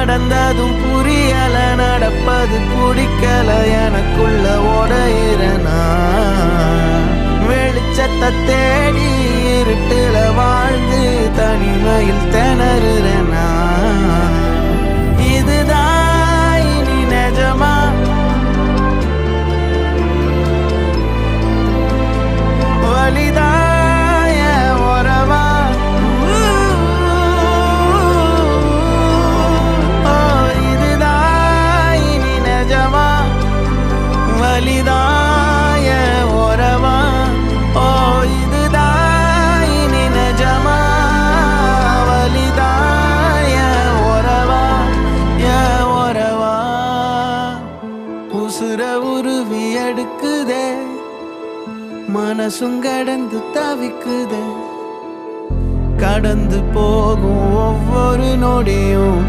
நடந்ததும் புரியல, நடப்பது பிடிக்கல, எனக்குள்ள உடையிறனா. வெளிச்சத்தை தேடி இருட்டுல வாழ்ந்து தனிமையில் திணறுறனா. இதுதான் இனி நிஜமா? வலிதாய உறவா? இதுதான் இனி நிஜமா? வலிதாய உறவா? ஓ இதுதான் இனி நிஜமா? வலிதாய உறவா? உறவா உசுர உருவி எடுக்குதே, மனசும் கடந்து தவிக்குதே. கடந்து போகும் ஒவ்வொரு நொடியும்